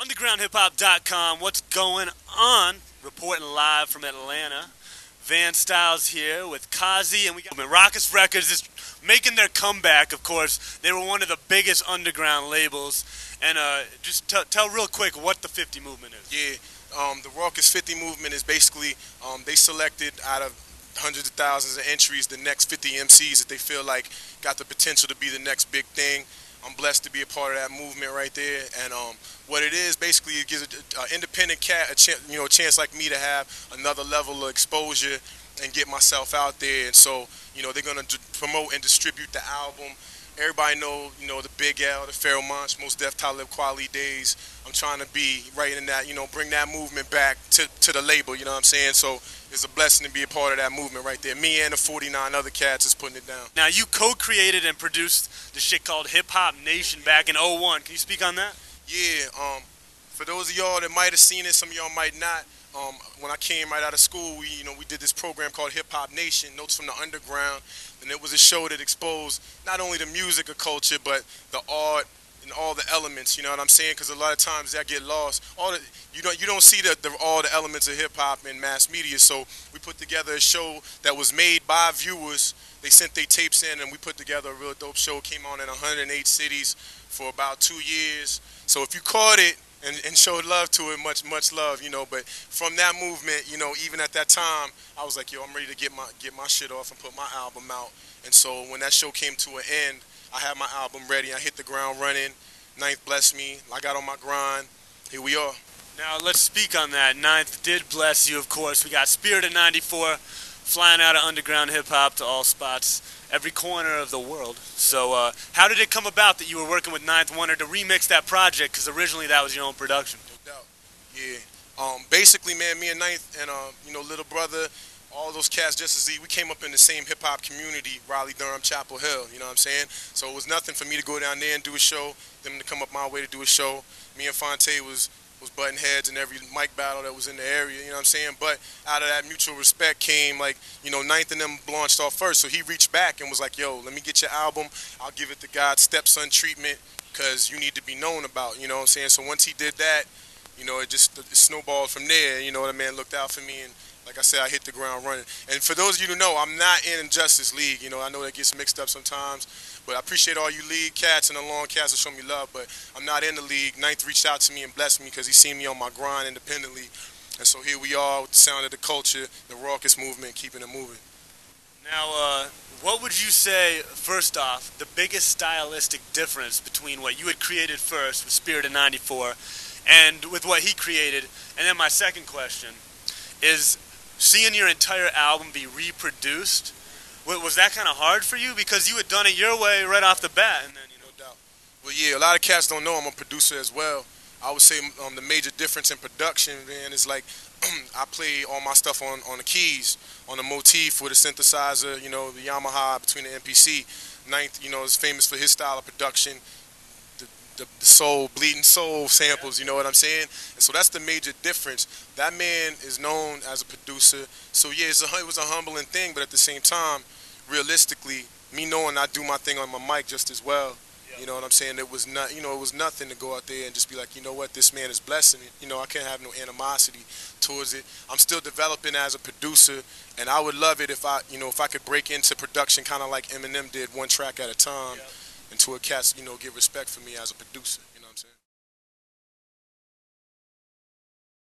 UndergroundHipHop.com. What's going on? Reporting live from Atlanta. Van Styles here with Kaze, and we got Raucous Records is making their comeback. Of course, they were one of the biggest underground labels. And just tell real quick what the 50 movement is. Yeah, the Raucous 50 movement is basically they selected out of hundreds of thousands of entries the next 50 MCs that they feel like got the potential to be the next big thing. I'm blessed to be a part of that movement right there, and what it is basically, it gives an independent cat a chance like me to have another level of exposure and get myself out there. And so they're gonna promote and distribute the album. Everybody know the Big L, the Pharaoh Monch, Most Def Talib Kweli days. I'm trying to be right in that, bring that movement back to the label. You know what I'm saying? So it's a blessing to be a part of that movement right there. Me and the 49 other cats is putting it down. Now, you co-created and produced the shit called Hip Hop Nation back in '01. Can you speak on that? Yeah. For those of y'all that might have seen it, some of y'all might not. When I came right out of school, we did this program called Hip Hop Nation, Notes from the Underground, and it was a show that exposed not only the music or culture, but the art and all the elements. You know what I'm saying? Because a lot of times that get lost. You don't see all the elements of hip hop in mass media. So we put together a show that was made by viewers. They sent their tapes in, and we put together a real dope show. It came on in 108 cities for about 2 years. So if you caught it and showed love to it, much love, But from that movement, even at that time, I was like, yo, I'm ready to get my shit off and put my album out. And so when that show came to an end, I had my album ready. I hit the ground running. Ninth blessed me. I got on my grind. Here we are. Now let's speak on that. Ninth did bless you, of course. We got Spirit of '94 flying out of underground hip hop to all spots, every corner of the world. So how did it come about that you were working with Ninth Wonder to remix that project? Because originally that was your own production. No doubt. Yeah. Basically, man, me and Ninth and Little Brother, all those cats, Just as we came up in the same hip hop community, Raleigh, Durham, Chapel Hill. You know what I'm saying? So it was nothing for me to go down there and do a show, them to come up my way to do a show. Me and Fonte was butting heads in every mic battle that was in the area, you know what I'm saying? But out of that mutual respect came, like, Ninth and them launched off first. So he reached back and was like, yo, let me get your album. I'll give it the God's stepson treatment because you need to be known about, you know what I'm saying? So once he did that, it snowballed from there. That man looked out for me, and like I said, I hit the ground running. And for those of you who know, I'm not in Justice League. I know that gets mixed up sometimes, but I appreciate all you league cats and the long cats that show me love, but I'm not in the league. Ninth reached out to me and blessed me because he seen me on my grind independently. And so here we are with the sound of the culture, the Raucous movement, keeping it moving. Now, what would you say, first off, the biggest stylistic difference between what you had created first with Spirit of '94 and with what he created? And then my second question is, seeing your entire album be reproduced, was that kind of hard for you? Because you had done it your way right off the bat. And then, No doubt. Well, yeah, a lot of cats don't know I'm a producer as well. I would say the major difference in production, man, is like I play all my stuff on the keys, on the motif with a synthesizer, the Yamaha between the MPC. Ninth, is famous for his style of production. The soul, bleeding soul samples, you know what I'm saying? And so that's the major difference. That man is known as a producer. So yeah, it was a humbling thing, but at the same time, realistically, me knowing I do my thing on my mic just as well, you know what I'm saying? It was not, it was nothing to go out there and just be like, you know what, this man is blessing it. I can't have no animosity towards it. I'm still developing as a producer, and I would love it if I could break into production kind of like Eminem did, one track at a time. And to a cats, give respect for me as a producer, you know what I'm saying?